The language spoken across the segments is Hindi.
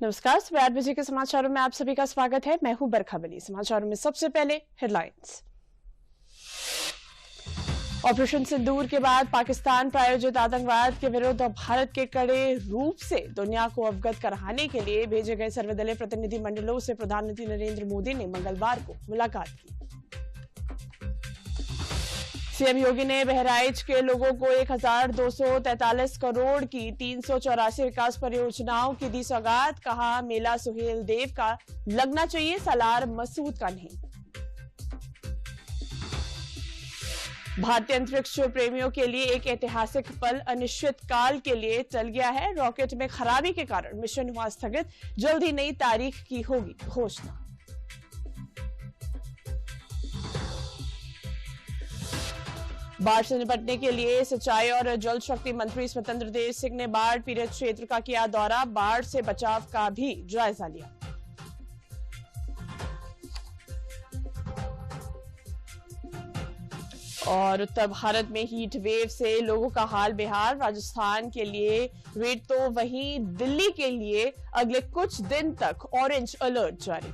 नमस्कार, सुबह 8 बजे के समाचारों में आप सभी का स्वागत है। मैं हूं बरखा बली। समाचारों में सबसे पहले हेडलाइंस। ऑपरेशन सिंदूर के बाद पाकिस्तान प्रायोजित आतंकवाद के विरुद्ध भारत के कड़े रूप से दुनिया को अवगत कराने के लिए भेजे गए सर्वदलीय प्रतिनिधि मंडलों से प्रधानमंत्री नरेंद्र मोदी ने मंगलवार को मुलाकात की। सीएम योगी ने बहराइच के लोगों को 1243 करोड़ की 384 विकास परियोजनाओं की दी सौगात। कहा, मेला सुहेल देव का लगना चाहिए, सालार मसूद का नहीं। भारतीय अंतरिक्ष प्रेमियों के लिए एक ऐतिहासिक पल अनिश्चित काल के लिए टल गया है। रॉकेट में खराबी के कारण मिशन हुआ स्थगित। जल्द ही नई तारीख की होगी घोषणा। बाढ़ से निपटने के लिए सिंचाई और जल शक्ति मंत्री स्वतंत्र देव सिंह ने बाढ़ पीड़ित क्षेत्र का किया दौरा। बाढ़ से बचाव का भी जायजा लिया। और उत्तर भारत में हीट वेव से लोगों का हाल बेहाल। राजस्थान के लिए रेड तो वहीं दिल्ली के लिए अगले कुछ दिन तक ऑरेंज अलर्ट जारी।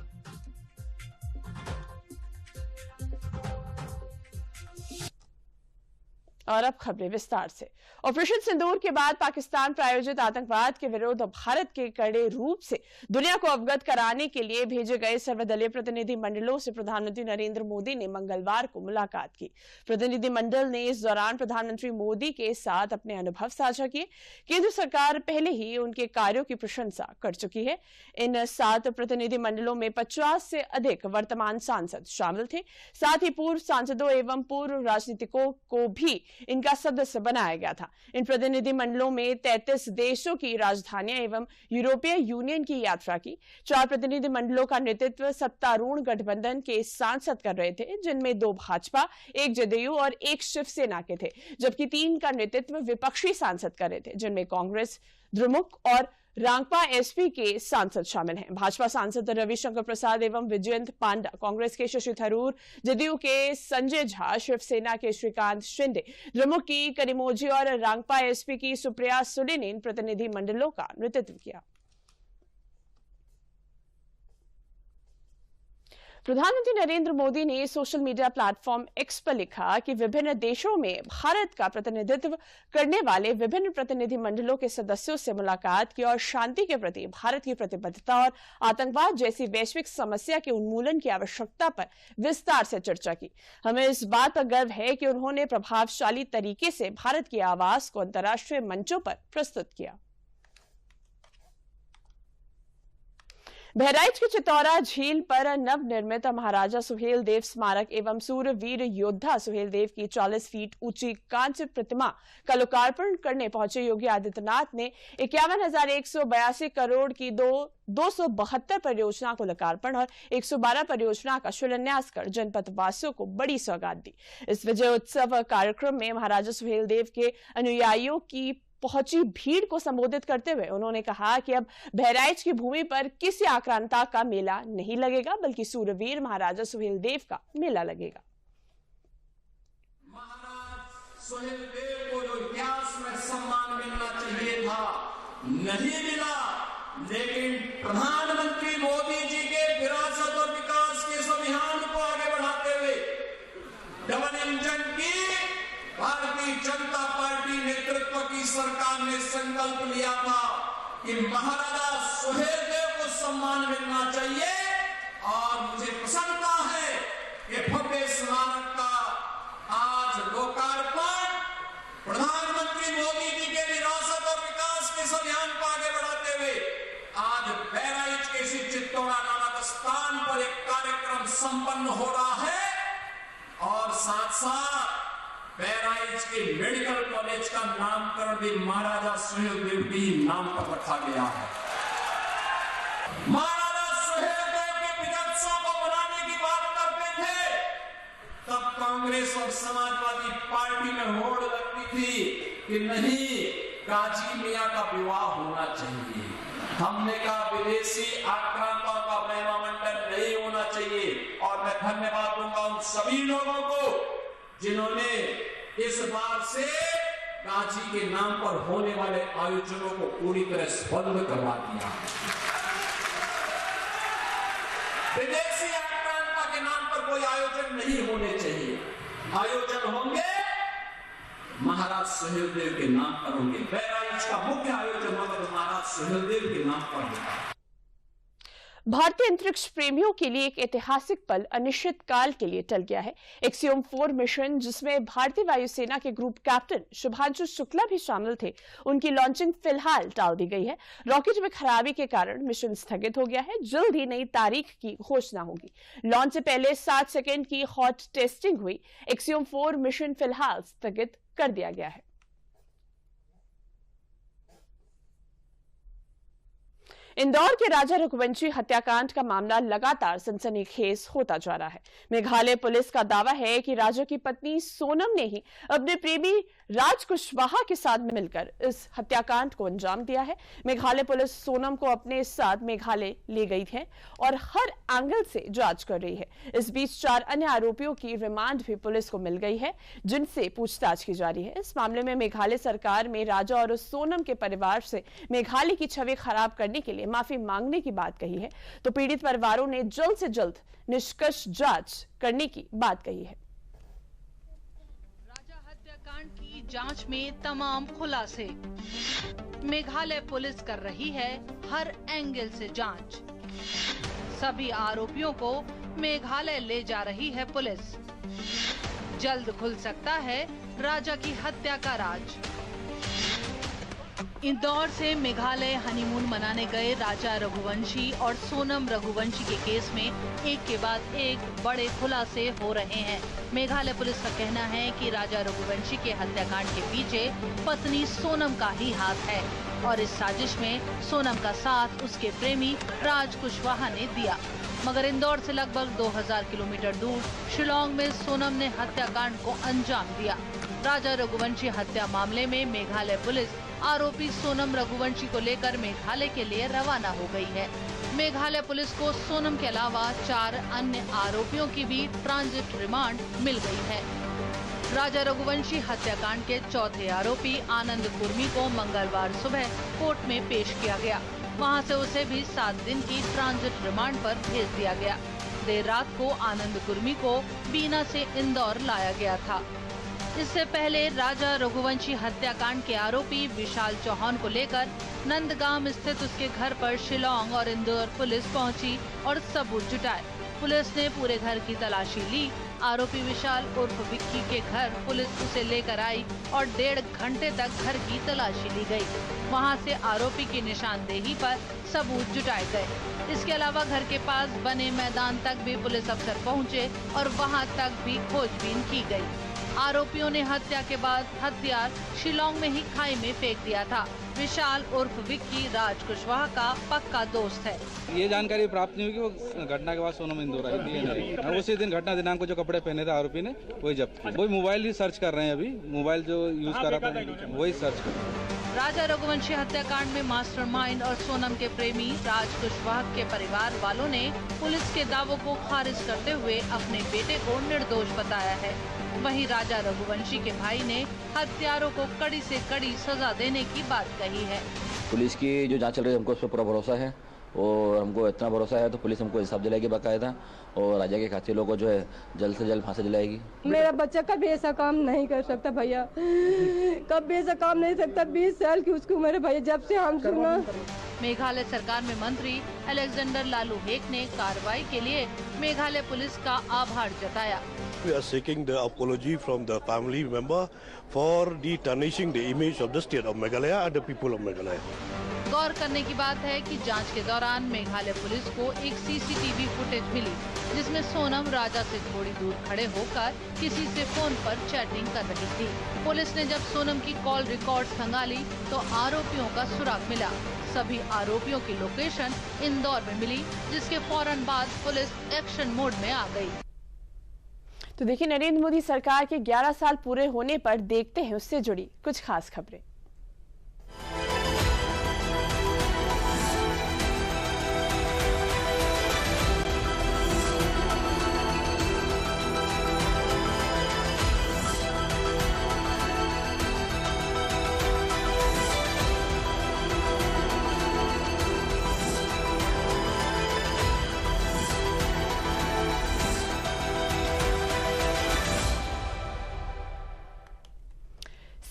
और अब खबरें विस्तार से। ऑपरेशन सिंदूर के बाद पाकिस्तान प्रायोजित आतंकवाद के विरुद्ध भारत के कड़े रूप से दुनिया को अवगत कराने के लिए भेजे गए सर्वदलीय प्रतिनिधि मंडलों से प्रधानमंत्री नरेंद्र मोदी ने मंगलवार को मुलाकात की। प्रतिनिधि मंडल ने इस दौरान प्रधानमंत्री मोदी के साथ अपने अनुभव साझा किए। केंद्र सरकार पहले ही उनके कार्यों की प्रशंसा कर चुकी है। इन 7 प्रतिनिधि मंडलों में 50 से अधिक वर्तमान सांसद शामिल थे। साथ ही पूर्व सांसदों एवं पूर्व राजनीतिकों को भी इनका सदस्य बनाया गया था। इन प्रतिनिधि मंडलों में 33 देशों की राजधानियां एवं यूरोपीय यूनियन की यात्रा की। 4 प्रतिनिधि मंडलों का नेतृत्व सत्तारूढ़ गठबंधन के सांसद कर रहे थे, जिनमें 2 भाजपा, 1 जदयू और 1 शिवसेना के थे, जबकि 3 का नेतृत्व विपक्षी सांसद कर रहे थे, जिनमें कांग्रेस, द्रमुक और रांगपा एसपी के सांसद शामिल हैं। भाजपा सांसद रविशंकर प्रसाद एवं विजयंत पांडा, कांग्रेस के शशि थरूर, जदयू के संजय झा, शिवसेना के श्रीकांत शिंदे, द्रमुक की कनिमोझी और रांगपा एसपी की सुप्रिया सुले ने इन प्रतिनिधि मंडलों का नेतृत्व किया। प्रधानमंत्री नरेंद्र मोदी ने सोशल मीडिया प्लेटफॉर्म एक्स पर लिखा कि विभिन्न देशों में भारत का प्रतिनिधित्व करने वाले विभिन्न प्रतिनिधि मंडलों के सदस्यों से मुलाकात की और शांति के प्रति भारत की प्रतिबद्धता और आतंकवाद जैसी वैश्विक समस्या के उन्मूलन की आवश्यकता पर विस्तार से चर्चा की। हमें इस बात पर गर्व है कि उन्होंने प्रभावशाली तरीके से भारत की आवाज को अंतर्राष्ट्रीय मंचों पर प्रस्तुत किया। बहराइच की चितौरा झील पर नवनिर्मित महाराजा सुहेल देव स्मारक एवं सूरवीर योद्धा सुहेल देव की 40 फीट ऊंची कांस्य प्रतिमा का लोकार्पण करने पहुंचे योगी आदित्यनाथ ने 51,182 करोड़ की 272 परियोजना को लोकार्पण और 112 परियोजना का शिलान्यास कर जनपद वासियों को बड़ी सौगात दी। इस विजय उत्सव कार्यक्रम में महाराजा सुहेल देव के अनुयायियों की पहुंची भीड़ को संबोधित करते हुए उन्होंने कहा कि अब बहराइच की भूमि पर किसी आक्रांता का मेला नहीं लगेगा, बल्कि सूरवीर महाराजा सुहेल देव का मेला लगेगा। महाराज सुहेल देव को जो इतिहास में सम्मान मिलना चाहिए था, नहीं मिला, लेकिन प्रधानमंत्री मोदी जी के विरासत और विकास के इस अभियान को आगे बढ़ाते हुए डबल इंजन की भारतीय जनता पार्टी नेतृत्व की सरकार ने संकल्प लिया था कि महाराजा सुहेल देव को सम्मान मिलना चाहिए। और मुझे प्रसन्नता है कि भव्य स्मारक का आज लोकार्पण प्रधानमंत्री मोदी जी के विरासत और विकास के इस अभियान को आगे बढ़ाते हुए आज बहराइच के इसी चित्तौड़ा नामक स्थान पर एक कार्यक्रम संपन्न हो रहा है। और साथ साथ बहराइच के मेडिकल कॉलेज का नामकरण भी महाराजा सुहेल देव के नाम पर रखा गया है। महाराजा सुहेल देव के विजयोत्सव को मनाने की बात करते थे, तब कांग्रेस और समाजवादी पार्टी में होड़ लगती थी कि नहीं, काजी मियां का विवाह होना चाहिए। हमने कहा विदेशी आक्रांताओं का महिमा मंडन नहीं होना चाहिए। और मैं धन्यवाद दूंगा उन सभी लोगों को जिन्होंने इस बार से काजी के नाम पर होने वाले आयोजनों को पूरी तरह बंद करवा दिया। विदेशी आक्रांता के नाम पर कोई आयोजन नहीं होने चाहिए। आयोजन होंगे महाराज सुहेलदेव के नाम पर होंगे। बहराइच का मुख्य आयोजन होगा तो महाराज सुहेलदेव के नाम पर होगा। भारतीय अंतरिक्ष प्रेमियों के लिए एक ऐतिहासिक पल अनिश्चित काल के लिए टल गया है। एक्सियोम 4 मिशन, जिसमें भारतीय वायुसेना के ग्रुप कैप्टन शुभांशु शुक्ला भी शामिल थे, उनकी लॉन्चिंग फिलहाल टाल दी गई है। रॉकेट में खराबी के कारण मिशन स्थगित हो गया है। जल्द ही नई तारीख की घोषणा होगी। लॉन्च से पहले 7 सेकेंड की हॉट टेस्टिंग हुई। एक्सियोम 4 मिशन फिलहाल स्थगित कर दिया गया है। इंदौर के राजा रघुवंशी हत्याकांड का मामला लगातार सनसनीखेज होता जा रहा है। मेघालय पुलिस का दावा है कि राजा की पत्नी सोनम ने ही अपने प्रेमी राज कुशवाहा के साथ मिलकर इस हत्याकांड को अंजाम दिया है। मेघालय पुलिस सोनम को अपने साथ मेघालय ले गई है और हर एंगल से जांच कर रही है। इस बीच 4 अन्य आरोपियों की रिमांड भी पुलिस को मिल गई है, जिनसे पूछताछ की जा रही है। इस मामले में मेघालय सरकार में राजा और सोनम के परिवार से मेघालय की छवि खराब करने के लिए माफी मांगने की बात कही है, तो पीड़ित परिवारों ने जल्द से जल्द निष्कर्ष जांच करने की बात कही है। राजा हत्याकांड की जांच में तमाम खुलासे। मेघालय पुलिस कर रही है हर एंगल से जांच। सभी आरोपियों को मेघालय ले जा रही है पुलिस। जल्द खुल सकता है राजा की हत्या का राज। इंदौर से मेघालय हनीमून मनाने गए राजा रघुवंशी और सोनम रघुवंशी के केस में एक के बाद एक बड़े खुलासे हो रहे हैं। मेघालय पुलिस का कहना है कि राजा रघुवंशी के हत्याकांड के पीछे पत्नी सोनम का ही हाथ है और इस साजिश में सोनम का साथ उसके प्रेमी राज कुशवाहा ने दिया। मगर इंदौर से लगभग 2000 किलोमीटर दूर शिलांग में सोनम ने हत्याकांड को अंजाम दिया। राजा रघुवंशी हत्या मामले में मेघालय पुलिस आरोपी सोनम रघुवंशी को लेकर मेघालय के लिए रवाना हो गई है। मेघालय पुलिस को सोनम के अलावा 4 अन्य आरोपियों की भी ट्रांजिट रिमांड मिल गई है। राजा रघुवंशी हत्याकांड के चौथे आरोपी आनंद कुर्मी को मंगलवार सुबह कोर्ट में पेश किया गया। वहां से उसे भी 7 दिन की ट्रांजिट रिमांड पर भेज दिया गया। देर रात को आनंद कुर्मी को बीना से इंदौर लाया गया था। इससे पहले राजा रघुवंशी हत्याकांड के आरोपी विशाल चौहान को लेकर नंदगाम स्थित उसके घर पर शिलांग और इंदौर पुलिस पहुंची और सबूत जुटाए। पुलिस ने पूरे घर की तलाशी ली। आरोपी विशाल उर्फ विक्की के घर पुलिस उसे लेकर आई और 1.5 घंटे तक घर की तलाशी ली गई। वहां से आरोपी की निशानदेही पर सबूत जुटाए गए। इसके अलावा घर के पास बने मैदान तक भी पुलिस अफसर पहुंचे और वहां तक भी खोजबीन की गई। आरोपियों ने हत्या के बाद हथियार शिलांग में ही खाई में फेंक दिया था। विशाल उर्फ विक्की राज कुशवाहा का पक्का दोस्त है। ये जानकारी प्राप्त नहीं हुई कि वो घटना के बाद सोनम इंदौर आई थी। उसी दिन घटना दिनांक को जो कपड़े पहने थे आरोपी ने वही जब्त किए। वही मोबाइल ही सर्च कर रहे हैं। अभी मोबाइल जो यूज कर रहा था वही सर्च कर रहे हैं। राजा रघुवंशी हत्याकांड में मास्टरमाइंड और सोनम के प्रेमी राज कुशवाहा के परिवार वालों ने पुलिस के दावों को खारिज करते हुए अपने बेटे को निर्दोष बताया है। वहीं राजा रघुवंशी के भाई ने हत्यारों को कड़ी से कड़ी सजा देने की बात कही है। पुलिस की जो जांच चल रही है हमको उस पर पूरा भरोसा है और हमको इतना भरोसा है तो पुलिस हमको इंसाफ दिलाएगी बाकायदा और राजा के खातिर लोगों को जो है जल्द से जल्द फांसी दिलाएगी। मेरा बच्चा कभी ऐसा काम नहीं कर सकता भैया, कभी ऐसा काम नहीं सकता। 20 साल की उसकी उम्र है भैया जब से हम सुना। मेघालय सरकार में मंत्री अलेक्जेंडर लालू हेक ने कार्रवाई के लिए मेघालय पुलिस का आभार जताया। We are seeking the apology from the family member for the tarnishing the image of the state of Meghalaya and the people of Meghalaya. गौर करने की बात है कि जांच के दौरान मेघालय पुलिस को एक सीसीटीवी फुटेज मिली जिसमें सोनम राजा से थोड़ी दूर खड़े होकर किसी से फोन पर चैटिंग कर रही थी। पुलिस ने जब सोनम की कॉल रिकॉर्ड्स खंगाली तो आरोपियों का सुराग मिला। सभी आरोपियों की लोकेशन इंदौर में मिली, जिसके फौरन बाद पुलिस एक्शन मोड में आ गई। तो देखिए, नरेंद्र मोदी सरकार के 11 साल पूरे होने पर देखते हैं उससे जुड़ी कुछ खास खबरें।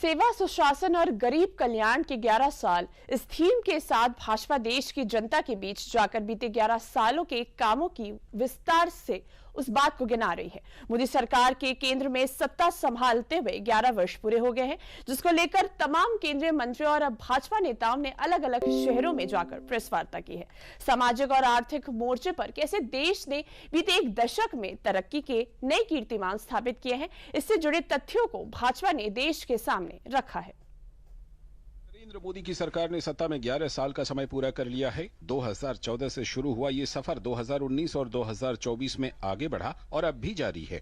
सेवा, सुशासन और गरीब कल्याण के 11 साल, इस थीम के साथ भाजपा देश की जनता के बीच जाकर बीते 11 सालों के कामों की विस्तार से उस बात को गिना रही है। मोदी सरकार के केंद्र में सत्ता संभालते हुए 11 वर्ष पूरे हो गए हैं, जिसको लेकर तमाम केंद्रीय मंत्रियों और भाजपा नेताओं ने अलग अलग शहरों में जाकर प्रेस वार्ता की है। सामाजिक और आर्थिक मोर्चे पर कैसे देश ने बीते एक दशक में तरक्की के नए कीर्तिमान स्थापित किए हैं, इससे जुड़े तथ्यों को भाजपा ने देश के सामने रखा है। नरेंद्र मोदी की सरकार ने सत्ता में 11 साल का समय पूरा कर लिया है। 2014 से शुरू हुआ ये सफर 2019 और 2024 में आगे बढ़ा और अब भी जारी है।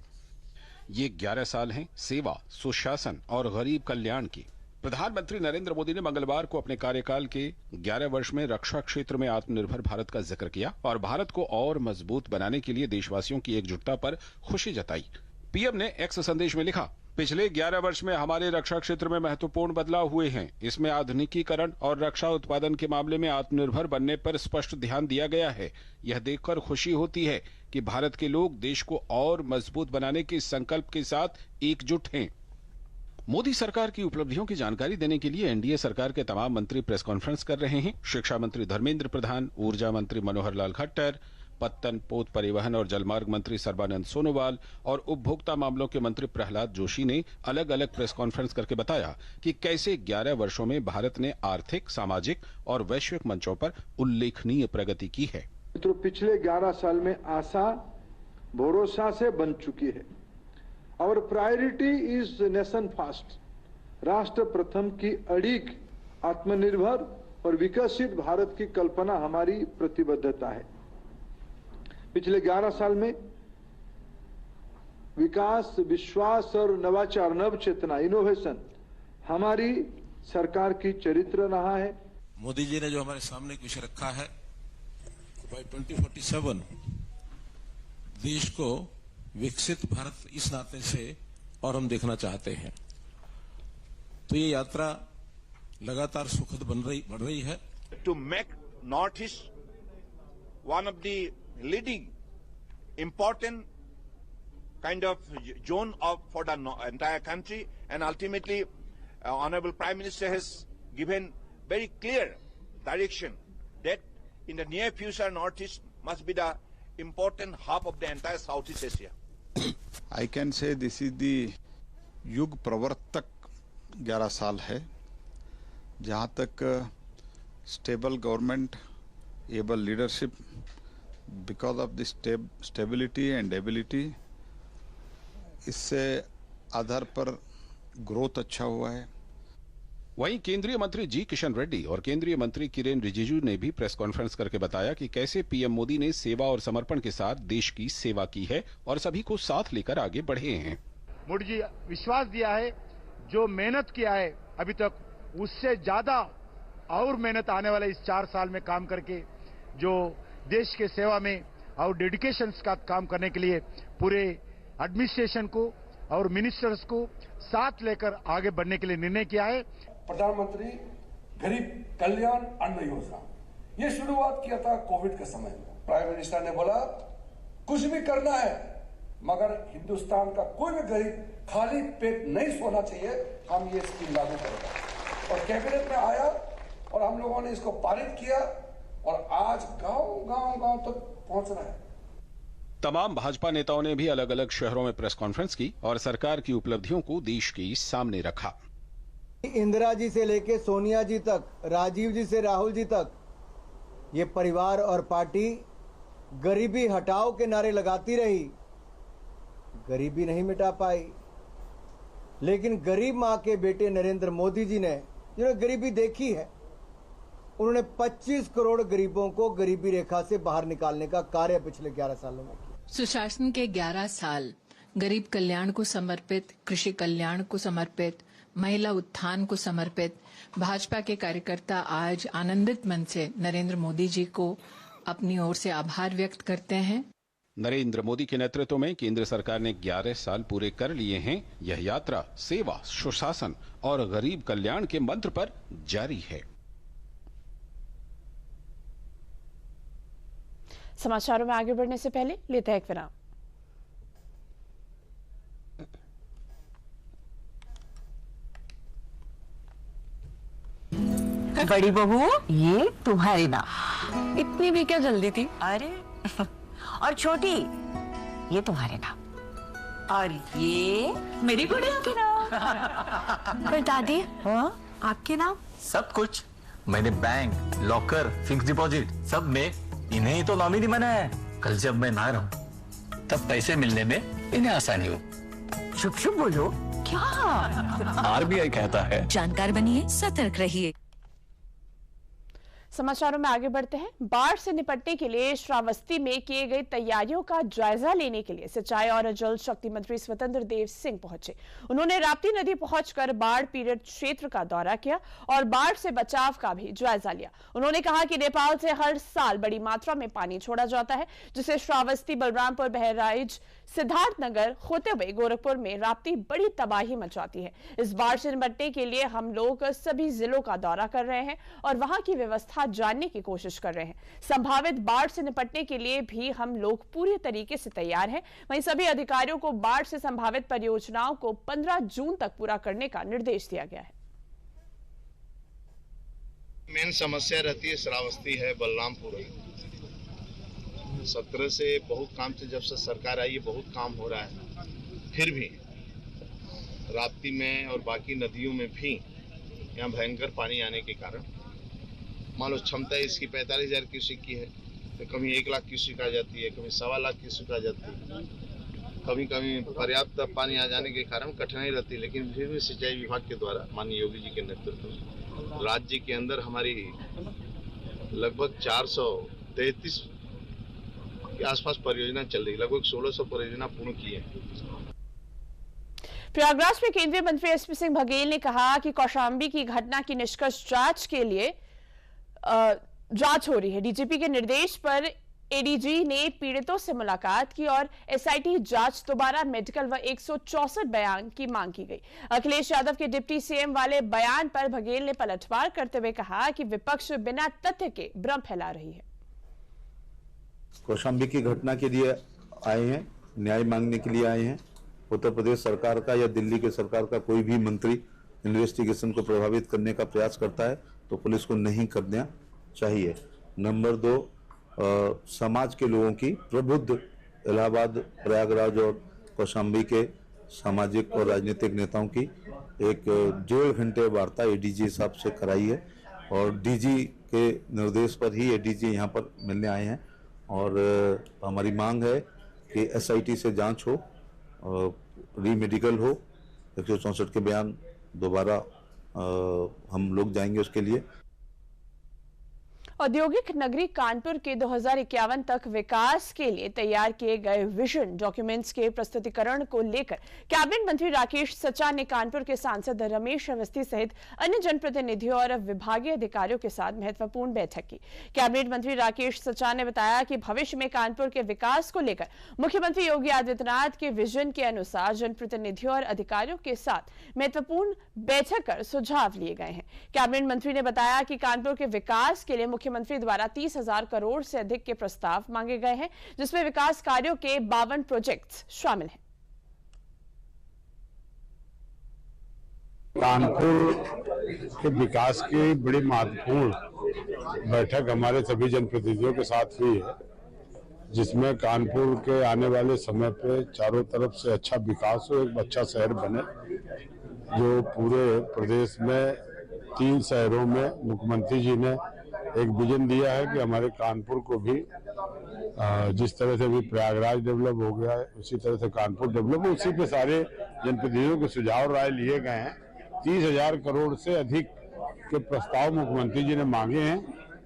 ये 11 साल हैं सेवा, सुशासन और गरीब कल्याण की। प्रधानमंत्री नरेंद्र मोदी ने मंगलवार को अपने कार्यकाल के 11 वर्ष में रक्षा क्षेत्र में आत्मनिर्भर भारत का जिक्र किया और भारत को और मजबूत बनाने के लिए देशवासियों की एकजुटता पर खुशी जताई। पीएम ने एक्स संदेश में लिखा, पिछले 11 वर्ष में हमारे रक्षा क्षेत्र में महत्वपूर्ण बदलाव हुए हैं। इसमें आधुनिकीकरण और रक्षा उत्पादन के मामले में आत्मनिर्भर बनने पर स्पष्ट ध्यान दिया गया है। यह देखकर खुशी होती है कि भारत के लोग देश को और मजबूत बनाने के संकल्प के साथ एकजुट हैं। मोदी सरकार की उपलब्धियों की जानकारी देने के लिए एनडीए सरकार के तमाम मंत्री प्रेस कॉन्फ्रेंस कर रहे हैं। शिक्षा मंत्री धर्मेंद्र प्रधान, ऊर्जा मंत्री मनोहर लाल खट्टर, पत्तन, पोत, परिवहन और जलमार्ग मंत्री सर्बानंद सोनोवाल और उपभोक्ता मामलों के मंत्री प्रहलाद जोशी ने अलग अलग प्रेस कॉन्फ्रेंस करके बताया कि कैसे 11 वर्षों में भारत ने आर्थिक, सामाजिक और वैश्विक मंचों पर उल्लेखनीय प्रगति की है। तो पिछले 11 साल में आशा भरोसा से बन चुकी है। और प्रायोरिटी इज नेशन फर्स्ट, राष्ट्र प्रथम की अड़िग आत्मनिर्भर और विकसित भारत की कल्पना हमारी प्रतिबद्धता है। पिछले 11 साल में विकास, विश्वास और नवाचार, नव चेतना, इनोवेशन हमारी सरकार की चरित्र रहा है। मोदी जी ने जो हमारे सामने विषय रखा है, बाय 2047 देश को विकसित भारत इस नाते से और हम देखना चाहते हैं। तो ये यात्रा लगातार सुखद बढ़ रही है। To make North East one of the leading important kind of zone for the entire country, and ultimately Honorable Prime Minister has given very clear direction that in the near future Northeast must be the important hub of the entire Southeast Asia. I can say this is the युग प्रवर्तक 11 साल है, जहां तक stable government, able leadership, because of the stability and ability, इससे आधार पर ग्रोथ अच्छा हुआ है। वहीं केंद्रीय मंत्री जी किशन रेड्डी और केंद्रीय मंत्री किरेन रिजिजू ने भी प्रेस कॉन्फ्रेंस करके बताया कि कैसे पीएम मोदी ने सेवा और समर्पण के साथ देश की सेवा की है और सभी को साथ लेकर आगे बढ़े हैं। मोदी जी विश्वास दिया है, जो मेहनत किया है अभी तक उससे ज्यादा और मेहनत आने वाले इस 4 साल में काम करके, जो देश के सेवा में और डेडिकेशन का काम करने के लिए पूरे एडमिनिस्ट्रेशन को और मिनिस्टर्स को साथ लेकर आगे बढ़ने के लिए निर्णय किया है। प्रधानमंत्री गरीब कल्याण अन्न योजना ये शुरुआत किया था कोविड के समय में। प्राइम मिनिस्टर ने बोला कुछ भी करना है मगर हिंदुस्तान का कोई भी गरीब खाली पेट नहीं सोना चाहिए, हम ये स्कीम लागू करेंगे। और कैबिनेट में आया और हम लोगों ने इसको पारित किया और आज गांव तक पहुंच रहा है। तमाम भाजपा नेताओं ने भी अलग अलग शहरों में प्रेस कॉन्फ्रेंस की और सरकार की उपलब्धियों को देश के सामने रखा। इंदिरा जी से लेके सोनिया जी तक, राजीव जी से राहुल जी तक, ये परिवार और पार्टी गरीबी हटाओ के नारे लगाती रही, गरीबी नहीं मिटा पाई। लेकिन गरीब मां के बेटे नरेंद्र मोदी जी ने, जिन्होंने गरीबी देखी है, उन्होंने 25 करोड़ गरीबों को गरीबी रेखा से बाहर निकालने का कार्य पिछले 11 सालों में किया। सुशासन के 11 साल गरीब कल्याण को समर्पित, कृषि कल्याण को समर्पित, महिला उत्थान को समर्पित। भाजपा के कार्यकर्ता आज आनंदित मन से नरेंद्र मोदी जी को अपनी ओर से आभार व्यक्त करते हैं। नरेंद्र मोदी के नेतृत्व में केंद्र सरकार ने 11 साल पूरे कर लिए हैं। यह यात्रा सेवा, सुशासन और गरीब कल्याण के मंत्र पर जारी है। समाचारों में आगे बढ़ने से पहले लेते हैं एक विराम। बड़ी बहू, ये तुम्हारे नाम। इतनी भी क्या जल्दी थी? अरे और छोटी, ये तुम्हारे नाम। और ये मेरी गुड़िया के नाम। पर दादी, हाँ? आपके नाम? सब कुछ मैंने बैंक, लॉकर, फिक्स डिपॉजिट सब में इन्हें ही तो नॉमिनी बनाया है। कल जब मैं ना रहूं तब पैसे मिलने में इन्हें आसानी हो। चुप चुप बोलो। क्या? आरबीआई कहता है जानकार बनिए, सतर्क रहिए। समाचारों में आगे बढ़ते हैं। बाढ़ से निपटने के लिए श्रावस्ती में किए गई तैयारियों का जायजा लेने के लिए सिंचाई और जल शक्ति मंत्री स्वतंत्र देव सिंह पहुंचे। उन्होंने राप्ती नदी पहुंचकर बाढ़ पीड़ित क्षेत्र का दौरा किया और बाढ़ से बचाव का भी जायजा लिया। उन्होंने कहा कि नेपाल से हर साल बड़ी मात्रा में पानी छोड़ा जाता है, जिससे श्रावस्ती, बलरामपुर, बहराइच, सिद्धार्थनगर होते हुए गोरखपुर में राप्ती बड़ी तबाही मचाती है। इस बाढ़ से निपटने के लिए हम लोग सभी जिलों का दौरा कर रहे हैं और वहां की व्यवस्था जानने की कोशिश कर रहे हैं। संभावित बाढ़ से निपटने के लिए भी हम लोग पूरी तरीके से तैयार हैं। वहीं सभी अधिकारियों को बाढ़ से संभावित परियोजनाओं को 15 जून तक पूरा करने का निर्देश दिया गया है। मेन समस्या रहती है श्रावस्ती है, बलरामपुर है। 17 से बहुत काम से जब से सरकार आई है बहुत काम हो रहा है, फिर भी राप्ती में और बाकी नदियों में भी यहाँ भयंकर पानी आने के कारण मान लो क्षमता इसकी 45,000 क्यूसेक की है तो कभी 1 लाख क्यूसेक आ जाती है, कभी 1.25 लाख क्यूसेक आ जाती है। कभी कभी पर्याप्त पानी आ जाने के कारण कठिनाई रहती है, लेकिन फिर भी सिंचाई विभाग के द्वारा माननीय योगी जी के नेतृत्व में राज्य के अंदर हमारी लगभग 433 के आसपास परियोजना चल रही, लगभग 1600 परियोजना पूर्ण की है। प्रयागराज में केंद्रीय मंत्री एसपी सिंह बघेल ने कहा कि कौशाम्बी की घटना की निष्कर्ष जांच के लिए जांच हो रही है। डीजीपी के निर्देश पर एडीजी ने पीड़ितों से मुलाकात की और एसआईटी जांच, दोबारा मेडिकल व 164 बयान की मांग की गई। अखिलेश यादव के डिप्टी सीएम वाले बयान पर बघेल ने पलटवार करते हुए कहा कि विपक्ष बिना तथ्य के भ्रम फैला रही है। कौशाम्बी की घटना के लिए आए हैं, न्याय मांगने के लिए आए हैं। उत्तर प्रदेश सरकार का या दिल्ली के सरकार का कोई भी मंत्री इन्वेस्टिगेशन को प्रभावित करने का प्रयास करता है तो पुलिस को नहीं करना चाहिए। नंबर 2, समाज के लोगों की, प्रबुद्ध इलाहाबाद, प्रयागराज और कौशाम्बी के सामाजिक और राजनीतिक नेताओं की एक 1.5 घंटे वार्ता एडीजी साहब से कराई है और डीजी के निर्देश पर ही एडीजी यहाँ पर मिलने आए हैं। और हमारी मांग है कि एसआईटी से जांच हो, रीमेडिकल हो, 164 के बयान दोबारा हम लोग जाएंगे उसके लिए। औद्योगिक नगरी कानपुर के 2051 तक विकास के लिए तैयार किए गए विजन डॉक्यूमेंट्स के प्रस्तुतिकरण को लेकर कैबिनेट मंत्री राकेश सचा ने कानपुर के सांसद रमेश अवस्थी सहित अन्य जनप्रतिनिधियों और विभागीय अधिकारियों के साथ महत्वपूर्ण बैठक की। कैबिनेट मंत्री राकेश सचा ने बताया कि भविष्य में कानपुर के विकास को लेकर मुख्यमंत्री योगी आदित्यनाथ के विजन के अनुसार जनप्रतिनिधियों और अधिकारियों के साथ महत्वपूर्ण बैठक कर सुझाव लिए गए हैं। कैबिनेट मंत्री ने बताया कि कानपुर के विकास के लिए मुख्यमंत्री द्वारा 30,000 करोड़ से अधिक के प्रस्ताव मांगे गए हैं, जिसमें विकास कार्यों के 52 प्रोजेक्ट्स शामिल हैं। कानपुर के विकास की बड़ी महत्वपूर्ण बैठक हमारे सभी जनप्रतिनिधियों के साथ हुई है, जिसमें कानपुर के आने वाले समय पे चारों तरफ से अच्छा विकास हो, एक अच्छा शहर बने। जो पूरे प्रदेश में 3 शहरों में मुख्यमंत्री जी ने एक विजन दिया है कि हमारे कानपुर को भी जिस तरह से भी प्रयागराज डेवलप हो गया है उसी तरह से कानपुर डेवलप हो। उसी पे सारे जनप्रतिनिधियों के सुझाव राय लिए गए हैं। 30,000 करोड़ से अधिक के प्रस्ताव मुख्यमंत्री जी ने मांगे हैं,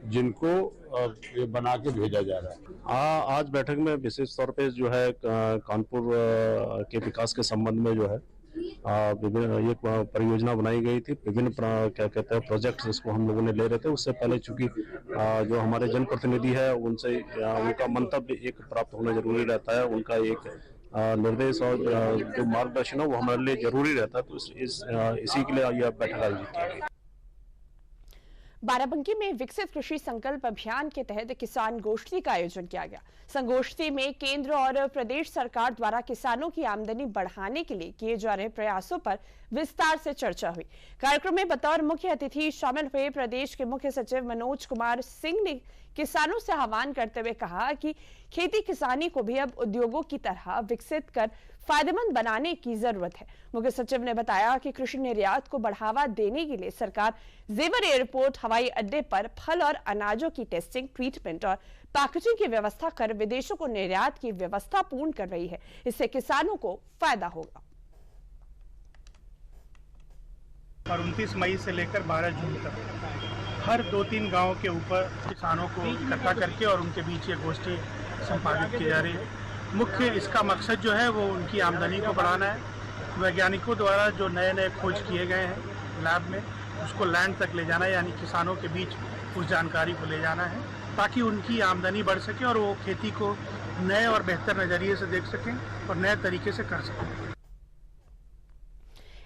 जिनको ये बना के भेजा जा रहा है। आज बैठक में विशेष तौर पे जो है कानपुर के विकास के संबंध में जो है विभिन्न ये परियोजना बनाई गई थी। विभिन्न क्या कहते हैं प्रोजेक्ट्स इसको हम लोगों ने ले रहे थे। उससे पहले चूंकि जो हमारे जनप्रतिनिधि है उनसे उनका मंतव्य एक प्राप्त होना जरूरी रहता है, उनका एक निर्देश और जो मार्गदर्शन है वो हमारे लिए जरूरी रहता है। तो इसी के लिए यह बैठक आयोजित की गई। बाराबंकी में विकसित कृषि संकल्प अभियान के तहत किसान गोष्ठी का आयोजन किया गया। संगोष्ठी में केंद्र और प्रदेश सरकार द्वारा किसानों की आमदनी बढ़ाने के लिए किए जा रहे प्रयासों पर विस्तार से चर्चा हुई। कार्यक्रम में बतौर मुख्य अतिथि शामिल हुए प्रदेश के मुख्य सचिव मनोज कुमार सिंह ने किसानों से आह्वान करते हुए कहा कि खेती किसानी को भी अब उद्योगों की तरह विकसित कर फायदेमंद बनाने की जरूरत है। मुख्य सचिव ने बताया कि कृषि निर्यात को बढ़ावा देने के लिए सरकार जेवर एयरपोर्ट हवाई अड्डे पर फल और अनाजों की टेस्टिंग, ट्रीटमेंट और पैकेजिंग की व्यवस्था कर विदेशों को निर्यात की व्यवस्था पूर्ण कर रही है। इससे किसानों को फायदा होगा। और 29 मई से लेकर 12 जून तक हर 2-3 गांव के ऊपर किसानों को इकट्ठा करके और उनके बीच ये गोष्ठी संपादित की जा रही है। मुख्य इसका मकसद जो है वो उनकी आमदनी को बढ़ाना है। वैज्ञानिकों द्वारा जो नए नए खोज किए गए हैं लैब में, उसको लैंड तक ले जाना है, यानी किसानों के बीच उस जानकारी को ले जाना है ताकि उनकी आमदनी बढ़ सके और वो खेती को नए और बेहतर नज़रिए से देख सकें और नए तरीके से कर सकें।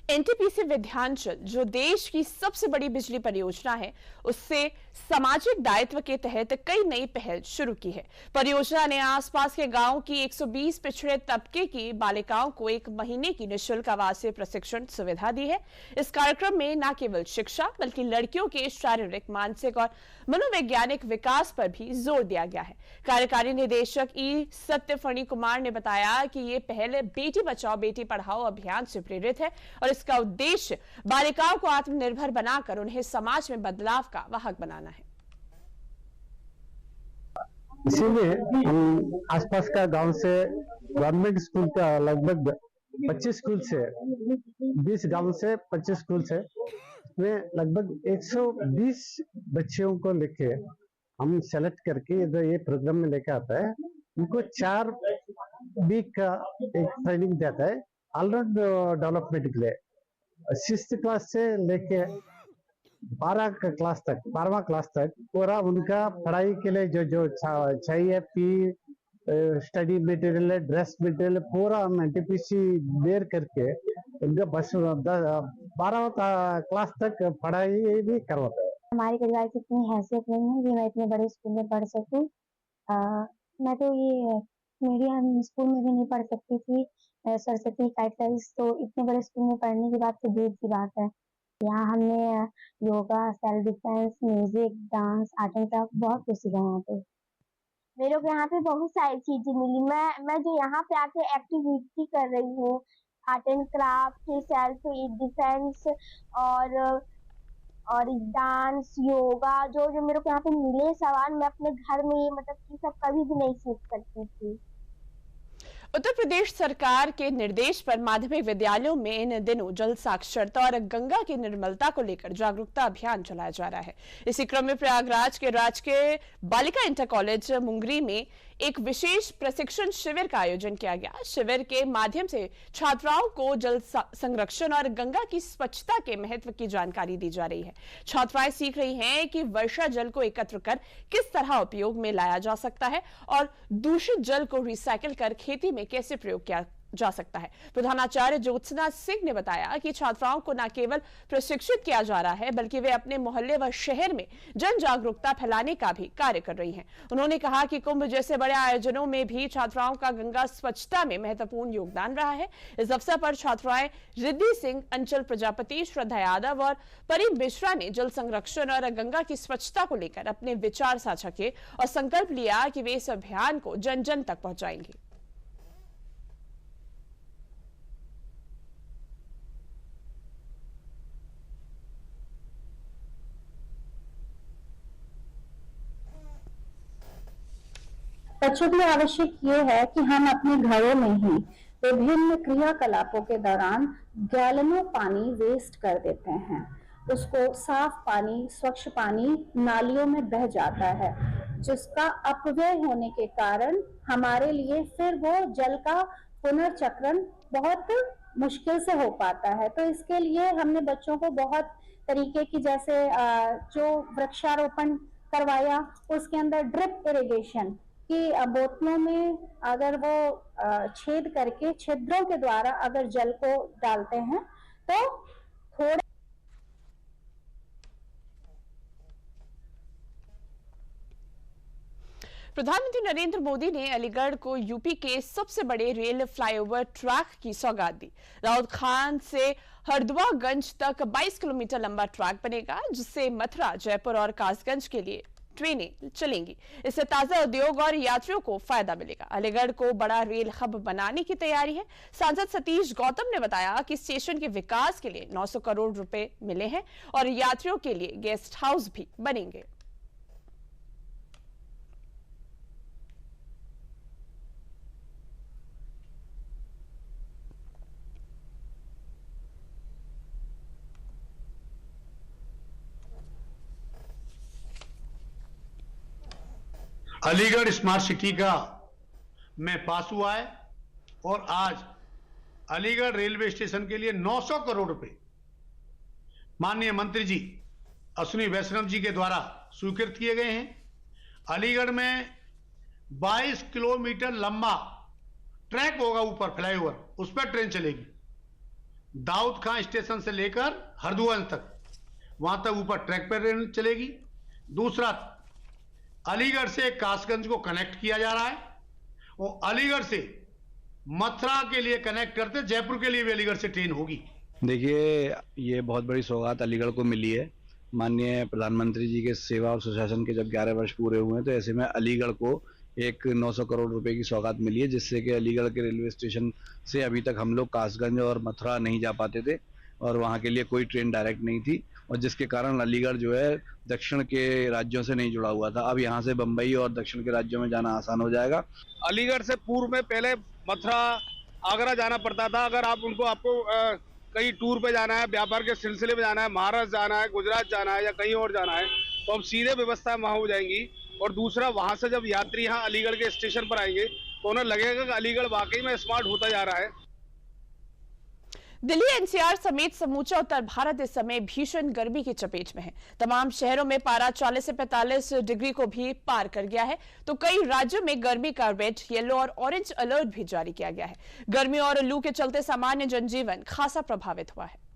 एनटीपीसी विंध्याचल जो देश की सबसे बड़ी बिजली परियोजना है, उससे सामाजिक दायित्व के तहत कई नई पहल शुरू की है। परियोजना ने आसपास के गांव की 120 पिछड़े तबके की बालिकाओं को 1 महीने की निःशुल्क आवासीय प्रशिक्षण सुविधा दी है। इस कार्यक्रम में न केवल शिक्षा बल्कि लड़कियों के शारीरिक, मानसिक और मनोवैज्ञानिक विकास पर भी जोर दिया गया है। कार्यकारी निदेशक ई सत्यफणी कुमार ने बताया कि ये पहल बेटी बचाओ बेटी पढ़ाओ अभियान से प्रेरित है और इसका उद्देश्य बालिकाओं को आत्मनिर्भर बनाकर उन्हें समाज में बदलाव का वाहक बनाना है। इसीलिए हम आसपास का गांव से गवर्नमेंट स्कूल का लगभग 25 स्कूल से 20 गांव से 25 स्कूल से में लगभग 120 बच्चियों को लेके हम सेलेक्ट करके इधर ये प्रोग्राम में लेके आता है। उनको 4 वीक का एक ट्रेनिंग देता है ऑलराउंड डेवलपमेंट के लिए। 6th क्लास से लेके 12वां क्लास तक पूरा उनका पढ़ाई के लिए जो चाहिए, फी, स्टडी मटेरियल, ड्रेस मटेरियल पूरा हम एनटीपीसी बेयर करके उनका बस 12वां क्लास तक पढ़ाई भी करवाता है। हमारे परिवार की इतनी हैसियत नहीं है कि मैं इतने बड़े स्कूल में पढ़ सकूं। मैं तो ये मीडियम स्कूल में भी नहीं पढ़ सकती थी। सरस्वती गाइडलाइंस तो इतने बड़े स्कूल में पढ़ने की बात तो दूर की बात है। यहाँ हमने yoga, self defence, music, dance, art and craft बहुत कुछ सीखा यहाँ पे। मेरे को यहाँ पे बहुत सारी चीजें मिली। मैं जो यहाँ पे आके एक्टिविटी कर रही हूँ, art and craft, self defence और डांस, योगा, जो मेरे को यहाँ पे मिले सवाल, मैं अपने घर में मतलब ये सब कभी भी नहीं सीख सकती थी। उत्तर प्रदेश सरकार के निर्देश पर माध्यमिक विद्यालयों में इन दिनों जल साक्षरता और गंगा की निर्मलता को लेकर जागरूकता अभियान चलाया जा रहा है। इसी क्रम में प्रयागराज के राजकीय बालिका इंटर कॉलेज मुंगरी में एक विशेष प्रशिक्षण शिविर का आयोजन किया गया। शिविर के माध्यम से छात्राओं को जल संरक्षण और गंगा की स्वच्छता के महत्व की जानकारी दी जा रही है। छात्राएं सीख रही हैं कि वर्षा जल को एकत्र कर किस तरह उपयोग में लाया जा सकता है और दूषित जल को रिसाइकिल कर खेती में कैसे प्रयोग किया जा सकता है। प्रधानाचार्य ज्योत्सना सिंह ने बताया कि छात्राओं को न केवल प्रशिक्षित किया जा रहा है बल्कि वे अपने मोहल्ले व शहर में जन जागरूकता फैलाने का भी कार्य कर रही हैं। उन्होंने कहा कि कुंभ जैसे बड़े आयोजनों में भी छात्राओं का गंगा स्वच्छता में महत्वपूर्ण योगदान रहा है। इस अवसर पर छात्राएं रिद्धि सिंह, अंचल प्रजापति, श्रद्धा यादव और परी मिश्रा ने जल संरक्षण और गंगा की स्वच्छता को लेकर अपने विचार साझा किए और संकल्प लिया कि वे इस अभियान को जन जन तक पहुंचाएंगे। बच्चों के लिए आवश्यक ये है कि हम अपने घरों में ही विभिन्न क्रियाकलापों के दौरान गैलनों पानी वेस्ट कर देते हैं। उसको साफ पानी, स्वच्छ पानी नालियों में बह जाता है, जिसका अपव्यय होने के कारण हमारे लिए फिर वो जल का पुनर्चक्रण बहुत मुश्किल से हो पाता है। तो इसके लिए हमने बच्चों को बहुत तरीके की, जैसे जो वृक्षारोपण करवाया, उसके अंदर ड्रिप इरिगेशन कि बोतलों में अगर वो छेद करके छिद्रों के द्वारा अगर जल को डालते हैं तो थोड़े प्रधानमंत्री नरेंद्र मोदी ने अलीगढ़ को यूपी के सबसे बड़े रेल फ्लाईओवर ट्रैक की सौगात दी। दाऊद खान से हरदुआगंज तक 22 किलोमीटर लंबा ट्रैक बनेगा, जिससे मथुरा, जयपुर और कासगंज के लिए ट्रेनें चलेंगी। इससे ताजा उद्योग और यात्रियों को फायदा मिलेगा। अलीगढ़ को बड़ा रेल हब बनाने की तैयारी है। सांसद सतीश गौतम ने बताया कि स्टेशन के विकास के लिए 900 करोड़ रुपए मिले हैं और यात्रियों के लिए गेस्ट हाउस भी बनेंगे। अलीगढ़ स्मार्ट सिटी का में पास हुआ है और आज अलीगढ़ रेलवे स्टेशन के लिए 900 करोड़ रुपए माननीय मंत्री जी अश्विनी वैष्णव जी के द्वारा स्वीकृत किए गए हैं। अलीगढ़ में 22 किलोमीटर लंबा ट्रैक होगा, ऊपर फ्लाईओवर, उस पर ट्रेन चलेगी। दाऊद खान स्टेशन से लेकर हरदुआगंज तक, वहां तक ऊपर ट्रैक पर ट्रेन चलेगी। दूसरा, अलीगढ़ से कासगंज को कनेक्ट किया जा रहा है और अलीगढ़ से मथुरा के लिए कनेक्ट करते, जयपुर के लिए भी अलीगढ़ से ट्रेन होगी। देखिए, ये बहुत बड़ी सौगात अलीगढ़ को मिली है। माननीय प्रधानमंत्री जी के सेवा और सुशासन के जब 11 वर्ष पूरे हुए हैं, तो ऐसे में अलीगढ़ को एक 900 करोड़ रुपए की सौगात मिली है, जिससे कि अलीगढ़ के रेलवे स्टेशन से अभी तक हम लोग कासगंज और मथुरा नहीं जा पाते थे और वहाँ के लिए कोई ट्रेन डायरेक्ट नहीं थी, और जिसके कारण अलीगढ़ जो है दक्षिण के राज्यों से नहीं जुड़ा हुआ था। अब यहाँ से बम्बई और दक्षिण के राज्यों में जाना आसान हो जाएगा। अलीगढ़ से पूर्व में पहले मथुरा, आगरा जाना पड़ता था। अगर आपको कहीं टूर पे जाना है, व्यापार के सिलसिले में जाना है, महाराष्ट्र जाना है, गुजरात जाना है या कहीं और जाना है, तो अब सीधे व्यवस्था वहाँ हो जाएंगी। और दूसरा, वहाँ से जब यात्री यहाँ अलीगढ़ के स्टेशन पर आएंगे तो उन्हें लगेगा कि अलीगढ़ वाकई में स्मार्ट होता जा रहा है। दिल्ली एनसीआर समेत समूचा उत्तर भारत इस समय भीषण गर्मी की चपेट में है। तमाम शहरों में पारा 40 से 45 डिग्री को भी पार कर गया है, तो कई राज्यों में गर्मी का रेड, येलो और ऑरेंज अलर्ट भी जारी किया गया है। गर्मी और लू के चलते सामान्य जनजीवन खासा प्रभावित हुआ है।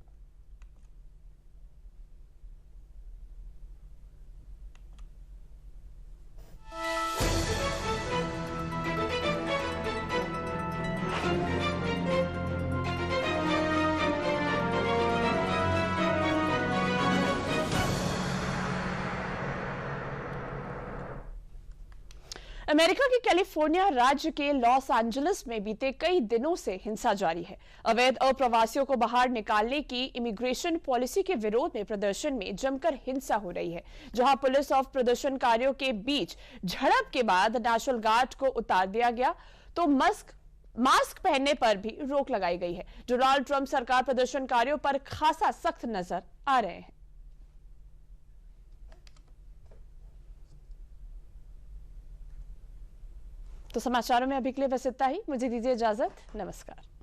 अमेरिका के कैलिफोर्निया राज्य के लॉस एंजलिस में बीते कई दिनों से हिंसा जारी है। अवैध अप्रवासियों को बाहर निकालने की इमिग्रेशन पॉलिसी के विरोध में प्रदर्शन में जमकर हिंसा हो रही है, जहां पुलिस और प्रदर्शनकारियों के बीच झड़प के बाद नेशनल गार्ड को उतार दिया गया, तो मास्क पहनने पर भी रोक लगाई गई है। डोनाल्ड ट्रंप सरकार प्रदर्शनकारियों पर खासा सख्त नजर आ रहे हैं। तो समाचारों में अभी के लिए बस इतना ही। मुझे दीजिए इजाजत। नमस्कार।